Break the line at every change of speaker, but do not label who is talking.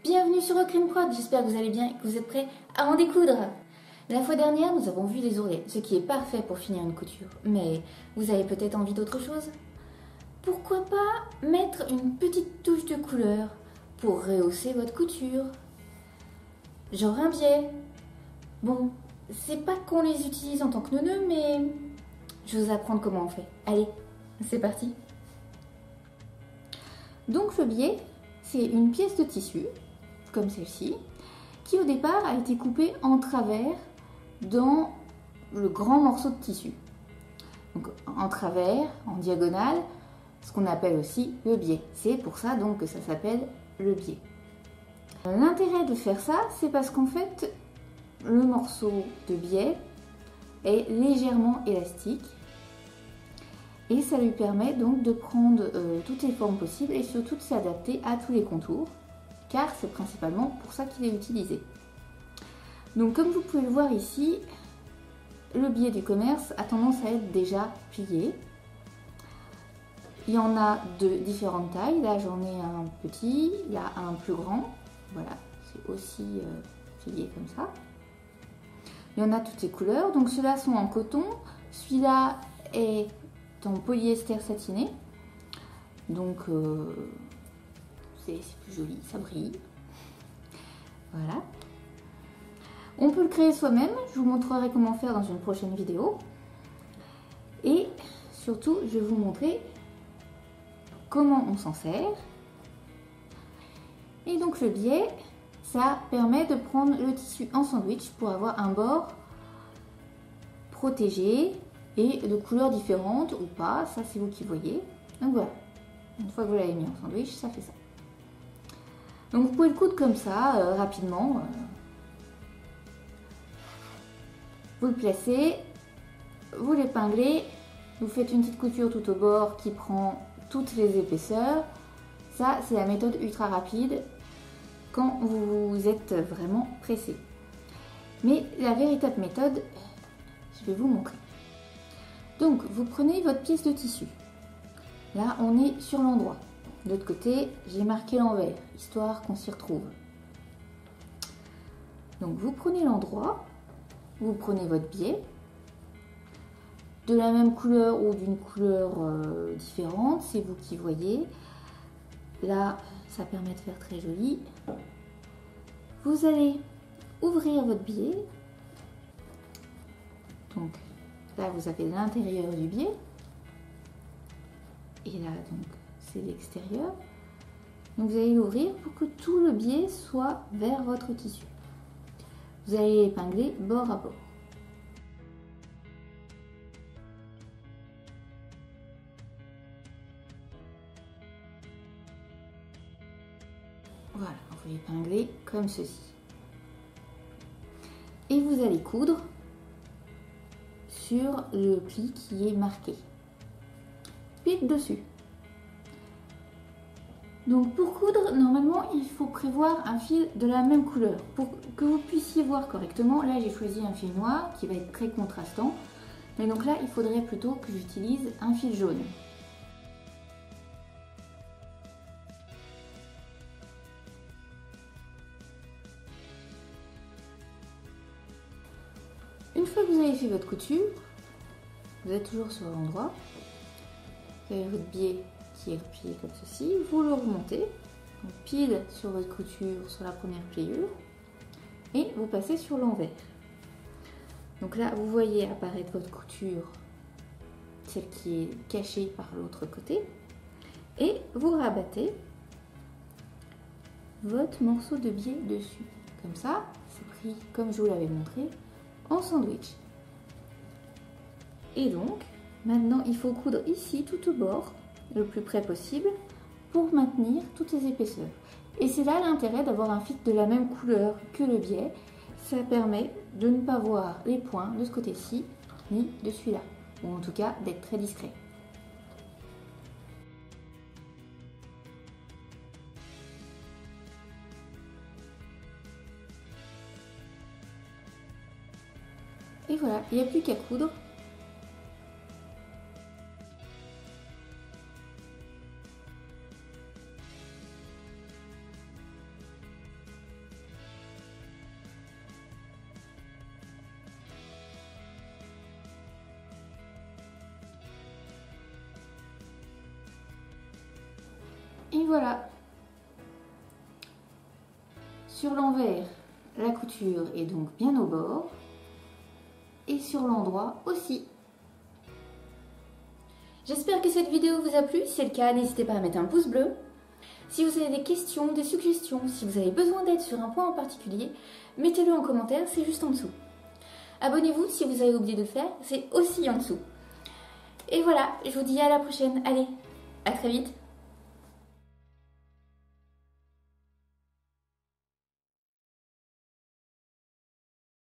Bienvenue sur Ocrin Prod, j'espère que vous allez bien et que vous êtes prêts à en découdre. La fois dernière, nous avons vu les ourlets, ce qui est parfait pour finir une couture. Mais vous avez peut-être envie d'autre chose? Pourquoi pas mettre une petite touche de couleur pour rehausser votre couture? Genre un biais. Bon, c'est pas qu'on les utilise en tant que nœud, mais je vais vous apprendre comment on fait. Allez, c'est parti. Donc le biais, c'est une pièce de tissu, comme celle-ci, qui au départ a été coupée en travers dans le grand morceau de tissu. Donc en travers, en diagonale, ce qu'on appelle aussi le biais. C'est pour ça donc que ça s'appelle le biais. L'intérêt de faire ça, c'est parce qu'en fait, le morceau de biais est légèrement élastique et ça lui permet donc de prendre toutes les formes possibles et surtout de s'adapter à tous les contours, car c'est principalement pour ça qu'il est utilisé. Donc comme vous pouvez le voir ici, le biais du commerce a tendance à être déjà plié. Il y en a de différentes tailles, là j'en ai un petit, il y a un plus grand, voilà, c'est aussi plié comme ça. Il y en a toutes les couleurs, donc ceux-là sont en coton, celui-là est en polyester satiné, donc c'est plus joli, ça brille. Voilà. On peut le créer soi-même, je vous montrerai comment faire dans une prochaine vidéo. Et surtout, je vais vous montrer comment on s'en sert. Et donc le biais, ça permet de prendre le tissu en sandwich pour avoir un bord protégé et de couleurs différentes ou pas, ça c'est vous qui voyez. Donc voilà, une fois que vous l'avez mis en sandwich, ça fait ça. Donc vous pouvez le coudre comme ça, rapidement. Vous le placez, vous l'épinglez, vous faites une petite couture tout au bord qui prend toutes les épaisseurs. Ça, c'est la méthode ultra rapide quand vous êtes vraiment pressé. Mais la véritable méthode, je vais vous montrer. Donc, vous prenez votre pièce de tissu. Là, on est sur l'endroit. De l'autre côté, j'ai marqué l'envers, histoire qu'on s'y retrouve. Donc, vous prenez l'endroit, vous prenez votre biais, de la même couleur ou d'une couleur différente, c'est vous qui voyez. Là, ça permet de faire très joli. Vous allez ouvrir votre biais. Donc, là, vous avez l'intérieur du biais. Et là, donc, c'est l'extérieur. Donc, vous allez l'ouvrir pour que tout le biais soit vers votre tissu. Vous allez épingler bord à bord. Voilà, vous épinglez comme ceci. Et vous allez coudre sur le pli qui est marqué. Pile dessus. Donc pour coudre, normalement, il faut prévoir un fil de la même couleur. Pour que vous puissiez voir correctement, là j'ai choisi un fil noir qui va être très contrastant. Mais donc là, il faudrait plutôt que j'utilise un fil jaune. Une fois que vous avez fait votre couture, vous êtes toujours sur l'endroit, vous avez votre biais qui est replié comme ceci, vous le remontez, donc pile sur votre couture sur la première pliure, et vous passez sur l'envers. Donc là, vous voyez apparaître votre couture, celle qui est cachée par l'autre côté, et vous rabattez votre morceau de biais dessus. Comme ça, c'est pris comme je vous l'avais montré, en sandwich. Et donc, maintenant, il faut coudre ici, tout au bord, le plus près possible, pour maintenir toutes les épaisseurs. Et c'est là l'intérêt d'avoir un fil de la même couleur que le biais. Ça permet de ne pas voir les points de ce côté-ci, ni de celui-là. Ou en tout cas, d'être très discret. Et voilà, il n'y a plus qu'à coudre. voilà. Sur l'envers, la couture est donc bien au bord. Et sur l'endroit aussi. J'espère que cette vidéo vous a plu. Si c'est le cas, n'hésitez pas à mettre un pouce bleu. Si vous avez des questions, des suggestions, si vous avez besoin d'aide sur un point en particulier, mettez-le en commentaire, c'est juste en dessous. Abonnez-vous si vous avez oublié de le faire, c'est aussi en dessous. Et voilà, je vous dis à la prochaine. Allez, à très vite.